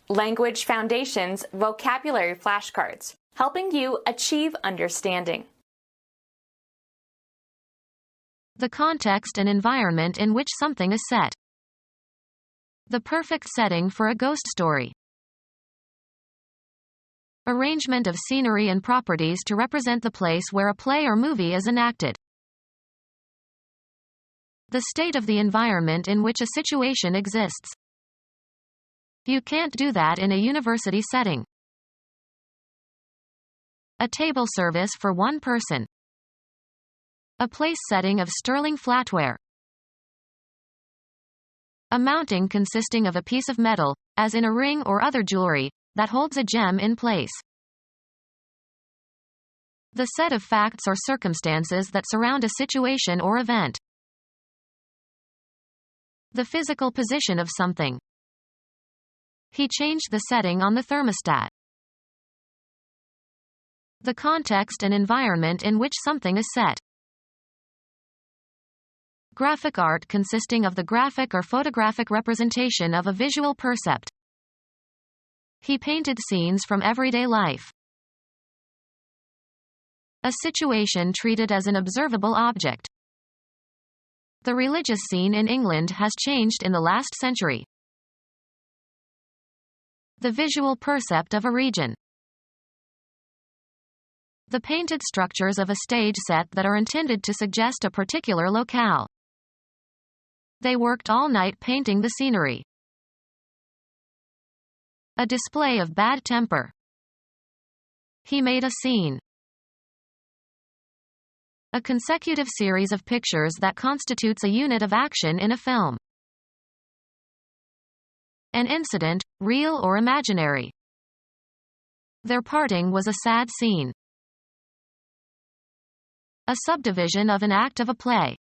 Language Foundations Vocabulary Flashcards, helping you achieve understanding. The context and environment in which something is set. The perfect setting for a ghost story. Arrangement of scenery and properties to represent the place where a play or movie is enacted. The state of the environment in which a situation exists. You can't do that in a university setting. A table service for one person. A place setting of sterling flatware. A mounting consisting of a piece of metal, as in a ring or other jewelry, that holds a gem in place. The set of facts or circumstances that surround a situation or event. The physical position of something. He changed the setting on the thermostat. The context and environment in which something is set. Graphic art consisting of the graphic or photographic representation of a visual percept. He painted scenes from everyday life. A situation treated as an observable object. The religious scene in England has changed in the last century. The visual percept of a region. The painted structures of a stage set that are intended to suggest a particular locale. They worked all night painting the scenery. A display of bad temper. He made a scene. A consecutive series of pictures that constitutes a unit of action in a film. An incident, real or imaginary. Their parting was a sad scene. A subdivision of an act of a play.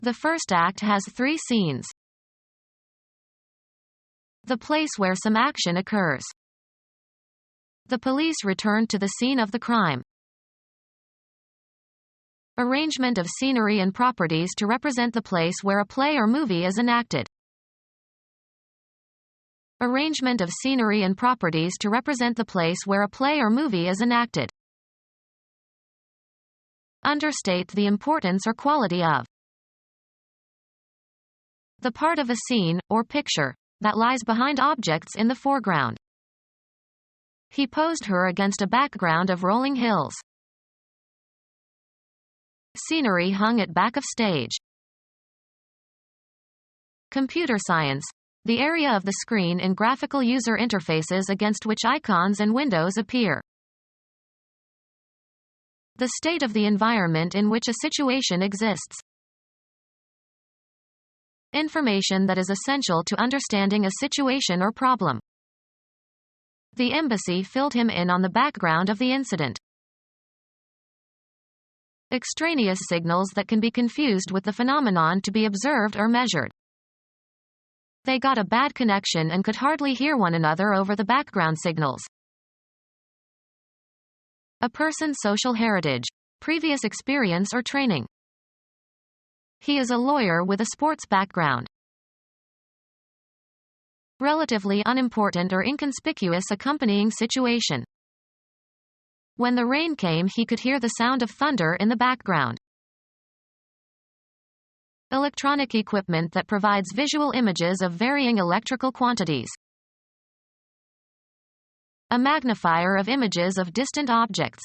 The first act has 3 scenes. The place where some action occurs. The police returned to the scene of the crime. Arrangement of scenery and properties to represent the place where a play or movie is enacted. Arrangement of scenery and properties to represent the place where a play or movie is enacted. Understate the importance or quality of. The part of a scene, or picture, that lies behind objects in the foreground. He posed her against a background of rolling hills. Scenery hung at back of stage. Computer science, the area of the screen in graphical user interfaces against which icons and windows appear. The state of the environment in which a situation exists. Information that is essential to understanding a situation or problem. The embassy filled him in on the background of the incident. Extraneous signals that can be confused with the phenomenon to be observed or measured. They got a bad connection and could hardly hear one another over the background signals. A person's social heritage, previous experience or training. He is a lawyer with a sports background. Relatively unimportant or inconspicuous accompanying situation. When the rain came, he could hear the sound of thunder in the background. Electronic equipment that provides visual images of varying electrical quantities. A magnifier of images of distant objects.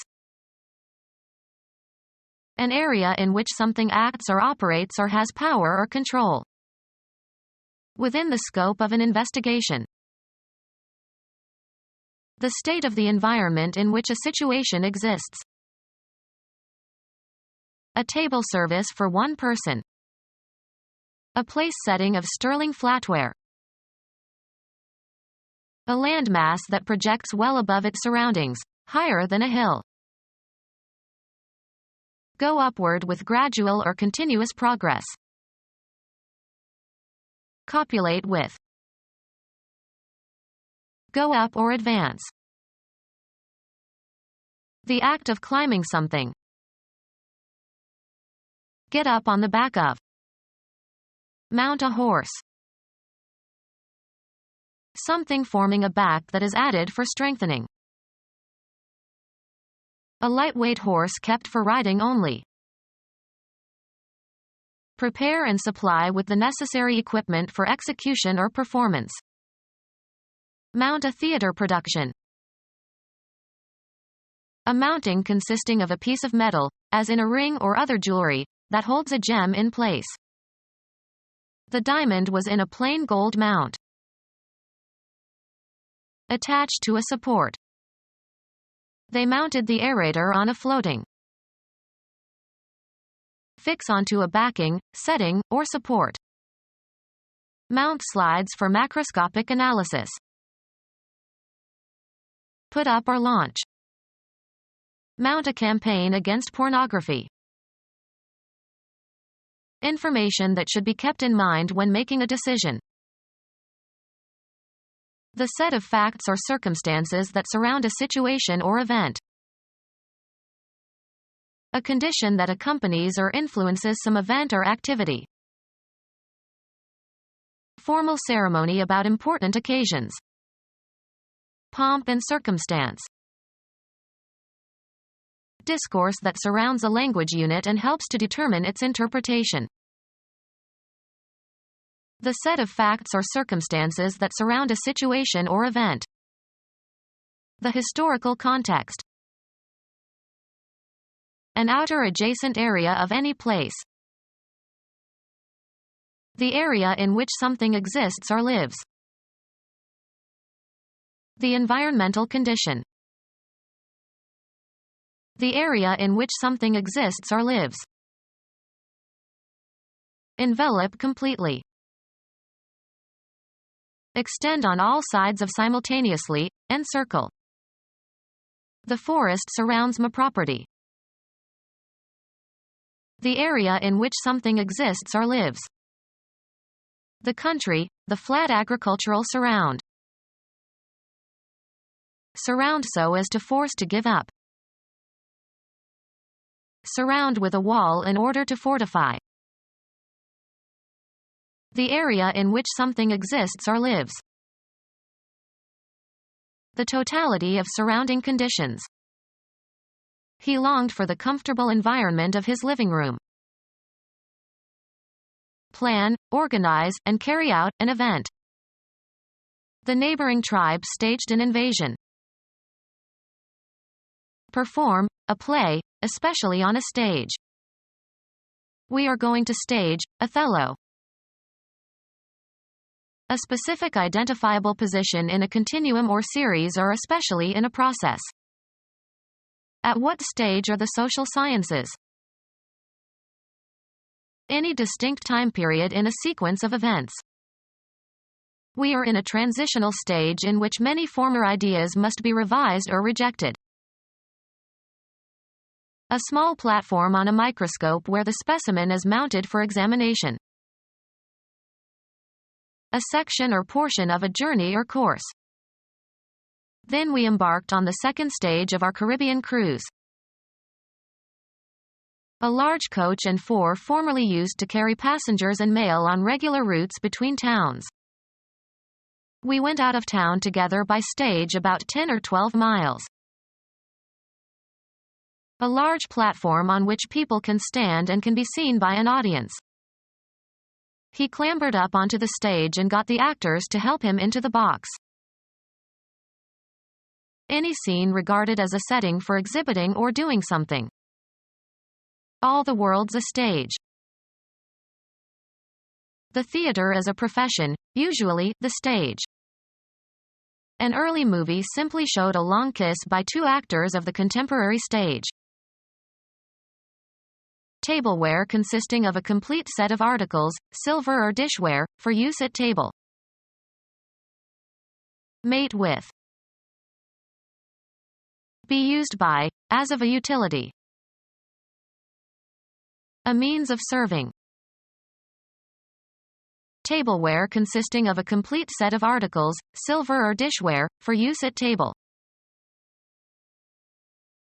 An area in which something acts or operates or has power or control. Within the scope of an investigation. The state of the environment in which a situation exists. A table service for one person. A place setting of sterling flatware. A landmass that projects well above its surroundings, higher than a hill. Go upward with gradual or continuous progress. Copulate with. Go up or advance. The act of climbing something. Get up on the back of. Mount a horse. Something forming a back that is added for strengthening. A lightweight horse kept for riding only. Prepare and supply with the necessary equipment for execution or performance. Mount a theater production. A mounting consisting of a piece of metal, as in a ring or other jewelry, that holds a gem in place. The diamond was in a plain gold mount. Attached to a support. They mounted the aerator on a floating. Fix onto a backing, setting, or support. Mount slides for macroscopic analysis. Put up or launch. Mount a campaign against pornography. Information that should be kept in mind when making a decision. The set of facts or circumstances that surround a situation or event. A condition that accompanies or influences some event or activity. Formal ceremony about important occasions. Pomp and circumstance. Discourse that surrounds a language unit and helps to determine its interpretation. The set of facts or circumstances that surround a situation or event. The historical context. An outer adjacent area of any place. The area in which something exists or lives. The environmental condition. The area in which something exists or lives. Envelop completely. Extend on all sides of simultaneously, encircle. The forest surrounds my property. The area in which something exists or lives. The country, the flat agricultural surround. Surround so as to force to give up. Surround with a wall in order to fortify. The area in which something exists or lives. The totality of surrounding conditions. He longed for the comfortable environment of his living room. Plan, organize, and carry out an event. The neighboring tribe staged an invasion. Perform a play, especially on a stage. We are going to stage Othello. A specific identifiable position in a continuum or series or especially in a process. At what stage are the social sciences? Any distinct time period in a sequence of events. We are in a transitional stage in which many former ideas must be revised or rejected. A small platform on a microscope where the specimen is mounted for examination. A section or portion of a journey or course. Then we embarked on the second stage of our Caribbean cruise. A large coach and four formerly used to carry passengers and mail on regular routes between towns. We went out of town together by stage about 10 or 12 miles. A large platform on which people can stand and can be seen by an audience. He clambered up onto the stage and got the actors to help him into the box. Any scene regarded as a setting for exhibiting or doing something. All the world's a stage. The theater as a profession, usually the stage. An early movie simply showed a long kiss by two actors of the contemporary stage. Tableware consisting of a complete set of articles, silver or dishware, for use at table. Mate with. Be used by, as of a utility. A means of serving. Tableware consisting of a complete set of articles, silver or dishware, for use at table.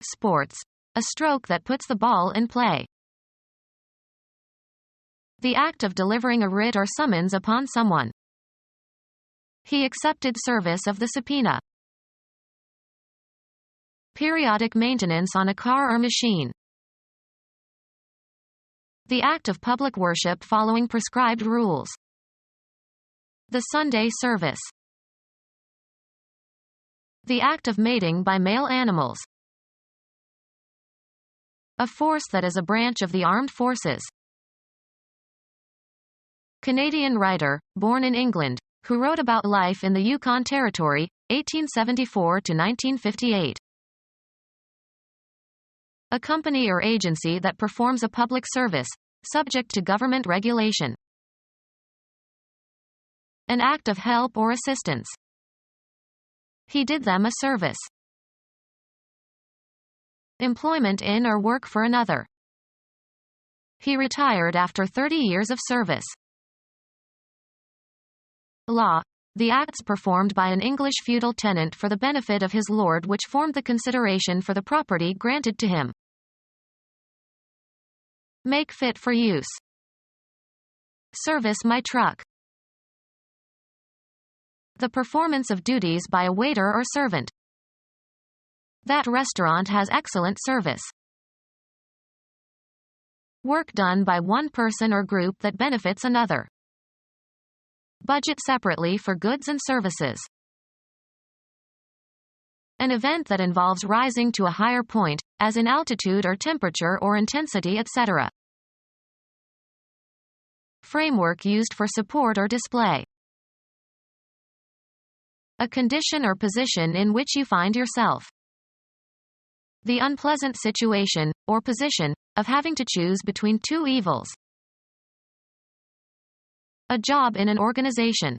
Sports. A stroke that puts the ball in play. The act of delivering a writ or summons upon someone. He accepted service of the subpoena. Periodic maintenance on a car or machine. The act of public worship following prescribed rules. The Sunday service. The act of mating by male animals. A force that is a branch of the armed forces. Canadian writer, born in England, who wrote about life in the Yukon Territory, 1874 to 1958. A company or agency that performs a public service, subject to government regulation. An act of help or assistance. He did them a service. Employment in or work for another. He retired after 30 years of service. Law. The acts performed by an English feudal tenant for the benefit of his lord which formed the consideration for the property granted to him. Make fit for use. Service my truck. The performance of duties by a waiter or servant. That restaurant has excellent service. Work done by one person or group that benefits another. Budget separately for goods and services. An event that involves rising to a higher point, as in altitude or temperature or intensity, etc. Framework used for support or display. A condition or position in which you find yourself. The unpleasant situation, or position, of having to choose between two evils. A job in an organization.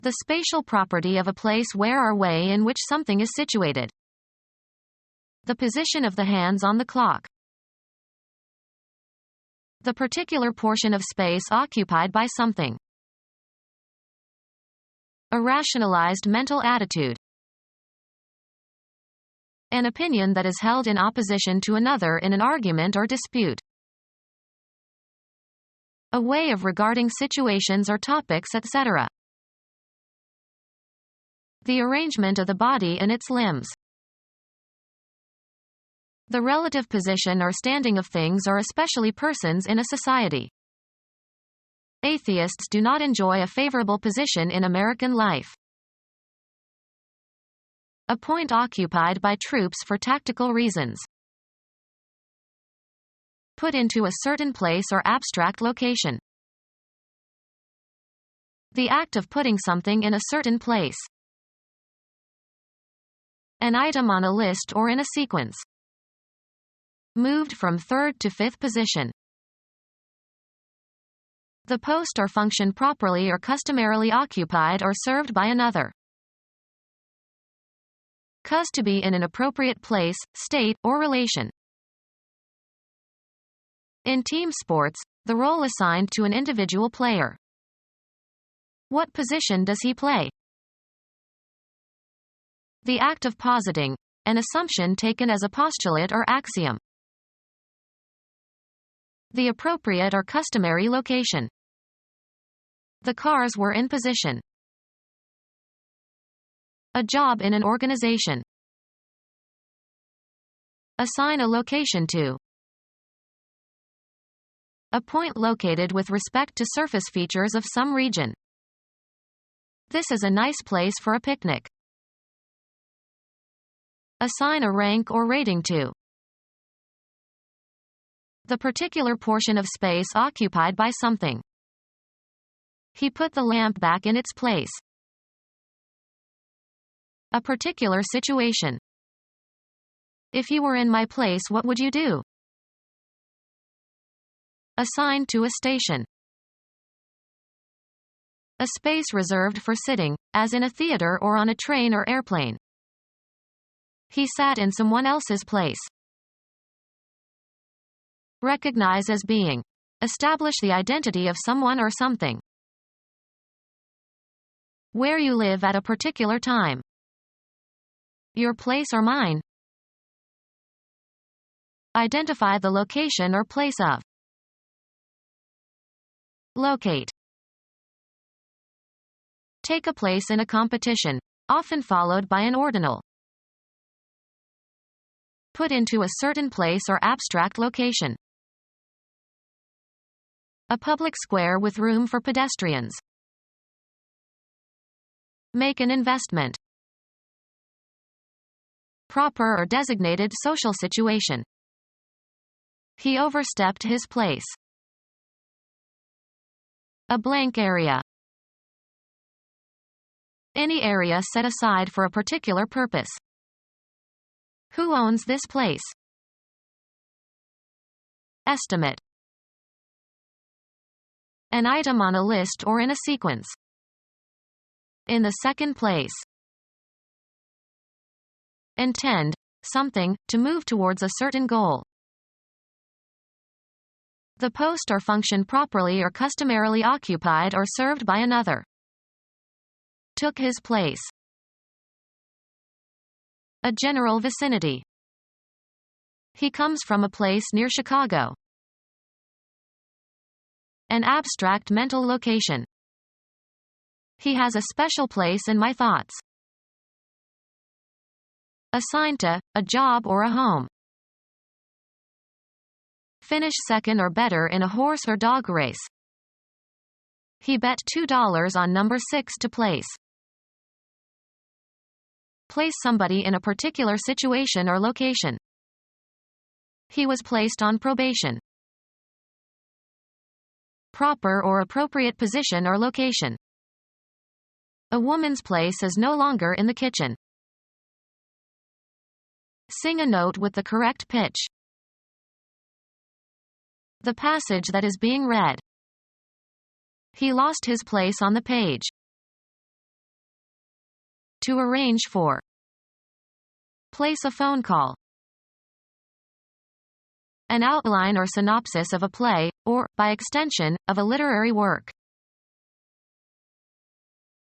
The spatial property of a place where or way in which something is situated. The position of the hands on the clock. The particular portion of space occupied by something. A rationalized mental attitude. An opinion that is held in opposition to another in an argument or dispute. A way of regarding situations or topics, etc. The arrangement of the body and its limbs. The relative position or standing of things or especially persons in a society. Atheists do not enjoy a favorable position in American life. A point occupied by troops for tactical reasons. Put into a certain place or abstract location. The act of putting something in a certain place. An item on a list or in a sequence. Moved from third to fifth position. The post or function properly or customarily occupied or served by another. Cause to be in an appropriate place, state, or relation. In team sports, the role assigned to an individual player. What position does he play? The act of positing, an assumption taken as a postulate or axiom. The appropriate or customary location. The cars were in position. A job in an organization. Assign a location to. A point located with respect to surface features of some region. This is a nice place for a picnic. Assign a rank or rating to. The particular portion of space occupied by something. He put the lamp back in its place. A particular situation. If you were in my place, what would you do? Assigned to a station. A space reserved for sitting, as in a theater or on a train or airplane. He sat in someone else's place. Recognize as being. Establish the identity of someone or something. Where you live at a particular time. Your place or mine. Identify the location or place of. Locate. Take a place in a competition, often followed by an ordinal. Put into a certain place or abstract location. A public square with room for pedestrians. Make an investment. Proper or designated social situation. He overstepped his place. A blank area. Any area set aside for a particular purpose. Who owns this place? Estimate. An item on a list or in a sequence. In the second place. Intend, something, to move towards a certain goal. The post or function properly or customarily occupied or served by another. Took his place. A general vicinity. He comes from a place near Chicago. An abstract mental location. He has a special place in my thoughts. Assigned to, a job or a home. Finish second or better in a horse or dog race. He bet $2 on number 6 to place. Place somebody in a particular situation or location. He was placed on probation. Proper or appropriate position or location. A woman's place is no longer in the kitchen. Sing a note with the correct pitch. The passage that is being read. He lost his place on the page. To arrange for. Place a phone call. An outline or synopsis of a play, or, by extension, of a literary work.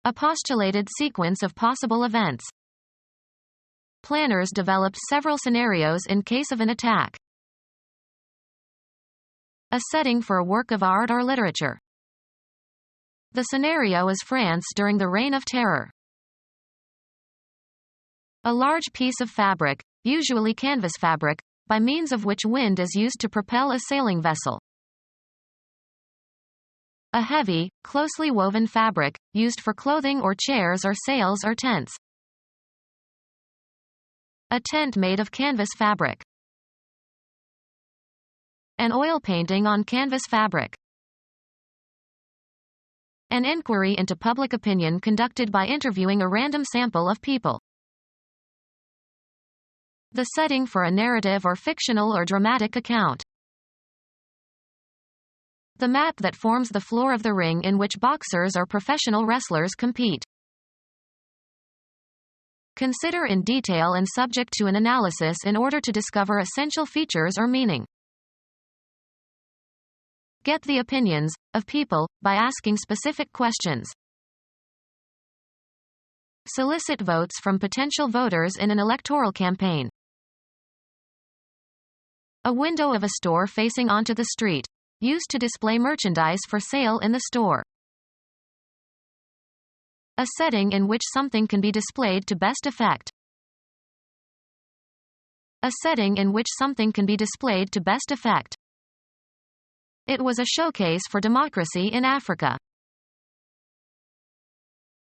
A postulated sequence of possible events. Planners developed several scenarios in case of an attack. A setting for a work of art or literature. The scenario is France during the Reign of Terror. A large piece of fabric, usually canvas fabric, by means of which wind is used to propel a sailing vessel. A heavy, closely woven fabric, used for clothing or chairs or sails or tents. A tent made of canvas fabric. An oil painting on canvas fabric. An inquiry into public opinion conducted by interviewing a random sample of people. The setting for a narrative or fictional or dramatic account. The mat that forms the floor of the ring in which boxers or professional wrestlers compete. Consider in detail and subject to an analysis in order to discover essential features or meaning. Get the opinions of people by asking specific questions. Solicit votes from potential voters in an electoral campaign. A window of a store facing onto the street, used to display merchandise for sale in the store. A setting in which something can be displayed to best effect. A setting in which something can be displayed to best effect. It was a showcase for democracy in Africa.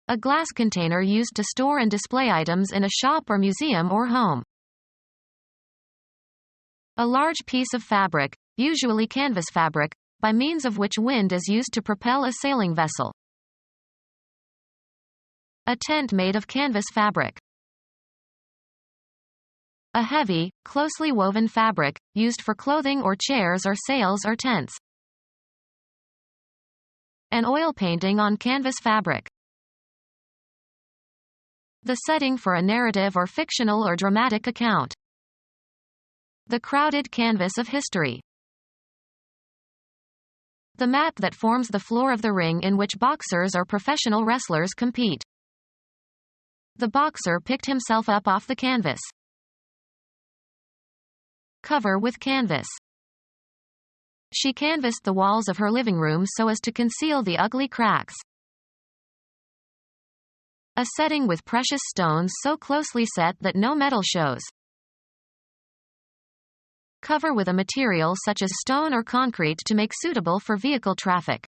A glass container used to store and display items in a shop or museum or home. A large piece of fabric, usually canvas fabric, by means of which wind is used to propel a sailing vessel. A tent made of canvas fabric. A heavy, closely woven fabric, used for clothing or chairs or sails or tents. An oil painting on canvas fabric. The setting for a narrative or fictional or dramatic account. The crowded canvas of history. The mat that forms the floor of the ring in which boxers or professional wrestlers compete. The boxer picked himself up off the canvas. Cover with canvas. She canvassed the walls of her living room so as to conceal the ugly cracks. A setting with precious stones so closely set that no metal shows. Cover with a material such as stone or concrete to make suitable for vehicle traffic.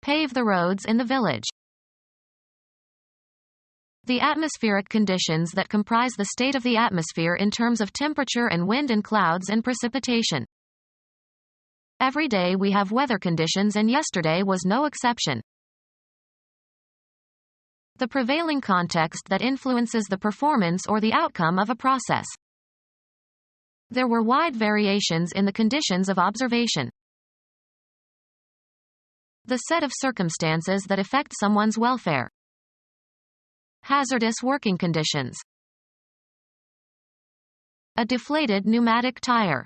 Pave the roads in the village. The atmospheric conditions that comprise the state of the atmosphere in terms of temperature and wind and clouds and precipitation. Every day we have weather conditions and yesterday was no exception. The prevailing context that influences the performance or the outcome of a process. There were wide variations in the conditions of observation. The set of circumstances that affect someone's welfare. Hazardous working conditions. A deflated pneumatic tire.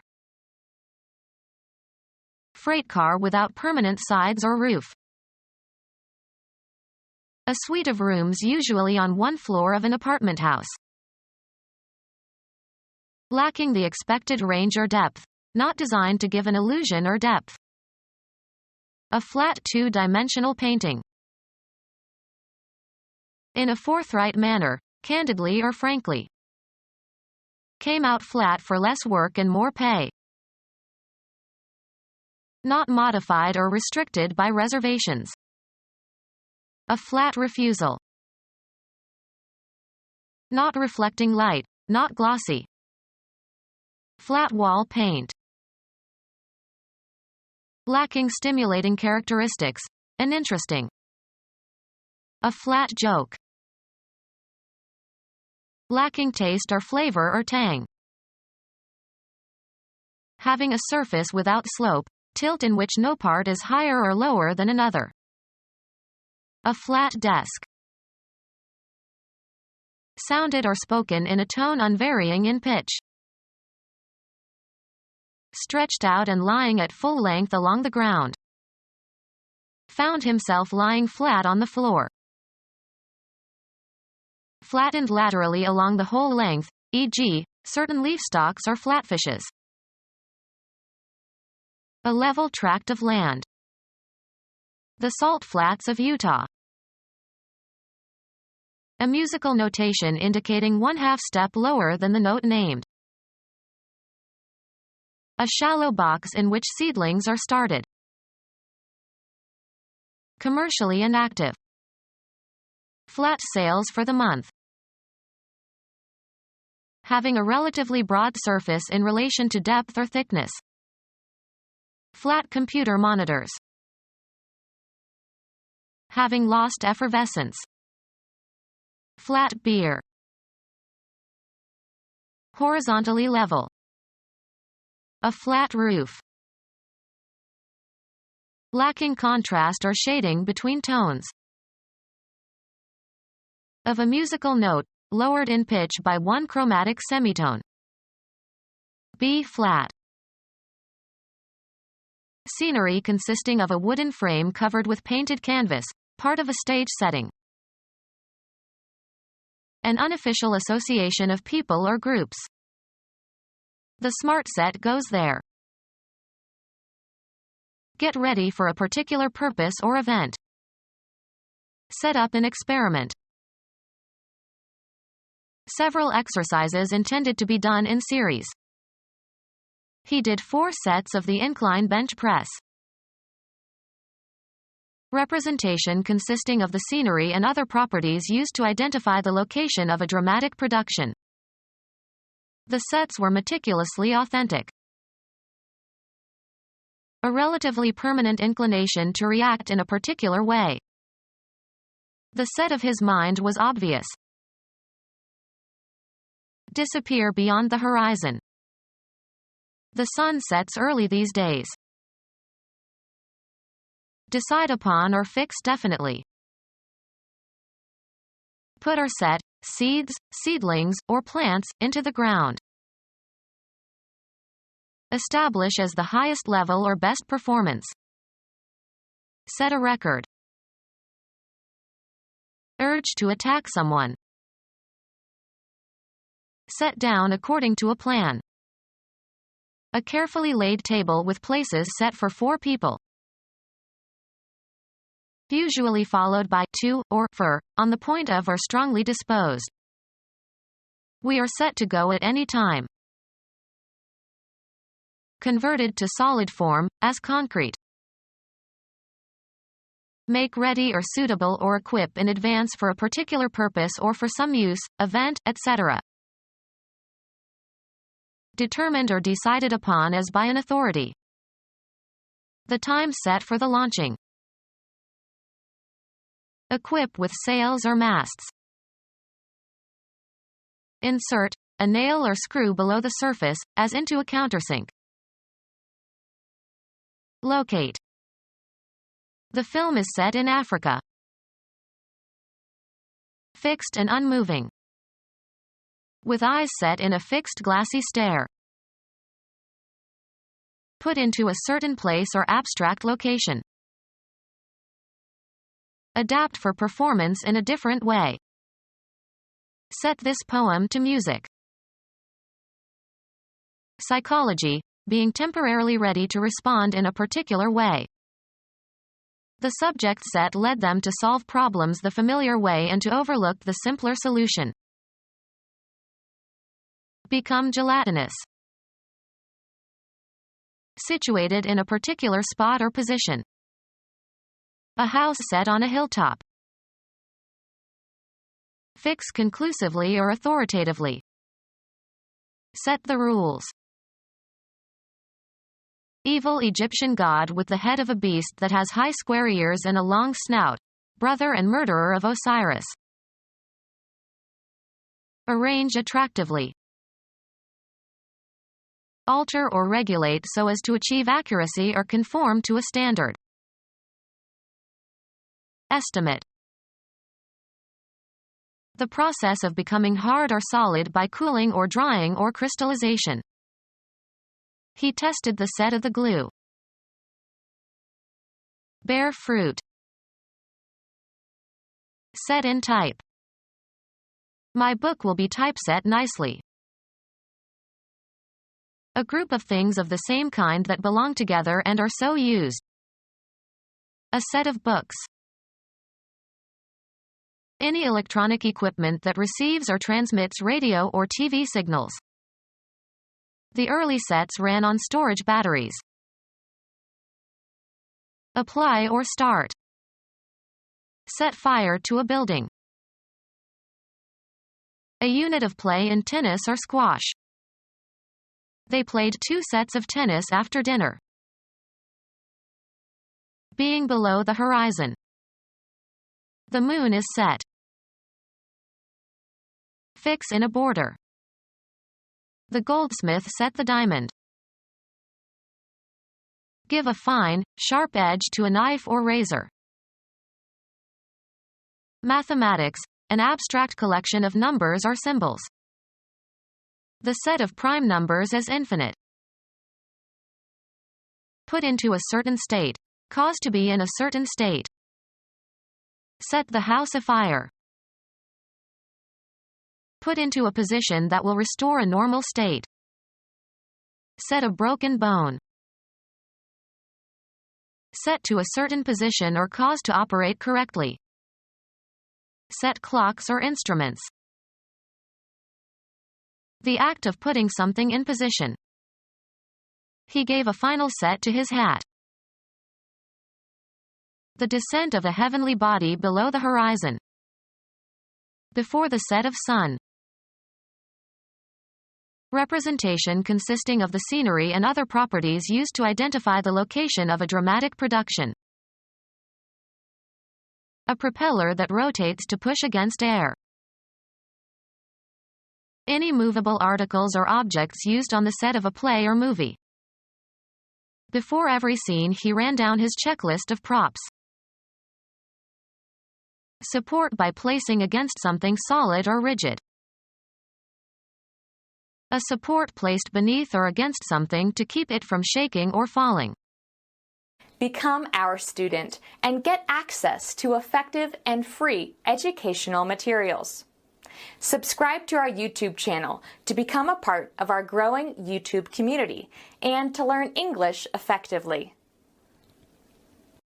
Freight car without permanent sides or roof. A suite of rooms usually on one floor of an apartment house. Lacking the expected range or depth. Not designed to give an illusion or depth. A flat two-dimensional painting. In a forthright manner, candidly or frankly. Came out flat for less work and more pay. Not modified or restricted by reservations. A flat refusal. Not reflecting light, not glossy. Flat wall paint. Lacking stimulating characteristics, uninteresting. A flat joke. Lacking taste or flavor or tang. Having a surface without slope, tilt in which no part is higher or lower than another. A flat desk. Sounded or spoken in a tone unvarying in pitch. Stretched out and lying at full length along the ground. Found himself lying flat on the floor. Flattened laterally along the whole length, e.g., certain leaf stalks or flatfishes. A level tract of land. The salt flats of Utah. A musical notation indicating 1/2 step lower than the note named. A shallow box in which seedlings are started. Commercially inactive. Flat sales for the month. Having a relatively broad surface in relation to depth or thickness. Flat computer monitors. Having lost effervescence. Flat beer. Horizontally level. A flat roof. Lacking contrast or shading between tones. Of a musical note, lowered in pitch by one chromatic semitone. B flat. Scenery consisting of a wooden frame covered with painted canvas, part of a stage setting. An unofficial association of people or groups. The smart set goes there. Get ready for a particular purpose or event. Set up an experiment. Several exercises intended to be done in series. He did 4 sets of the incline bench press. Representation consisting of the scenery and other properties used to identify the location of a dramatic production. The sets were meticulously authentic. A relatively permanent inclination to react in a particular way. The set of his mind was obvious. Disappear beyond the horizon. The sun sets early these days. Decide upon or fix definitely. Put or set, seeds, seedlings, or plants, into the ground. Establish as the highest level or best performance. Set a record. Urge to attack someone. Set down according to a plan. A carefully laid table with places set for 4 people. usually followed by to or for, on the point of or strongly disposed. We are set to go at any time. Converted to solid form, as concrete. Make ready or suitable or equip in advance for a particular purpose or for some use, event, etc. Determined or decided upon as by an authority. The time set for the launching. Equip with sails or masts. Insert a nail or screw below the surface, as into a countersink. Locate. The film is set in Africa. Fixed and unmoving. With eyes set in a fixed glassy stare. Put into a certain place or abstract location. Adapt for performance in a different way. Set this poem to music. Psychology, being temporarily ready to respond in a particular way. The subject set led them to solve problems the familiar way and to overlook the simpler solution. Become gelatinous. Situated in a particular spot or position. A house set on a hilltop. Fix conclusively or authoritatively. Set the rules. Evil Egyptian god with the head of a beast that has high square ears and a long snout, brother and murderer of Osiris. Arrange attractively. Alter or regulate so as to achieve accuracy or conform to a standard. Estimate. The process of becoming hard or solid by cooling or drying or crystallization. He tested the set of the glue. Bear fruit. Set in type. My book will be typeset nicely. A group of things of the same kind that belong together and are so used. A set of books. Any electronic equipment that receives or transmits radio or TV signals. The early sets ran on storage batteries. Apply or start. Set fire to a building. A unit of play in tennis or squash. They played 2 sets of tennis after dinner. Being below the horizon. The moon is set. Fix in a border. The goldsmith set the diamond. Give a fine, sharp edge to a knife or razor. Mathematics, an abstract collection of numbers or symbols. The set of prime numbers is infinite. Put into a certain state. Cause to be in a certain state. Set the house afire. Put into a position that will restore a normal state. Set a broken bone. Set to a certain position or cause to operate correctly. Set clocks or instruments. The act of putting something in position. He gave a final set to his hat. The descent of a heavenly body below the horizon. Before the set of sun. Representation consisting of the scenery and other properties used to identify the location of a dramatic production. A propeller that rotates to push against air. Any movable articles or objects used on the set of a play or movie. Before every scene he ran down his checklist of props. Support by placing against something solid or rigid. A support placed beneath or against something to keep it from shaking or falling. Become our student and get access to effective and free educational materials. Subscribe to our YouTube channel to become a part of our growing YouTube community and to learn English effectively.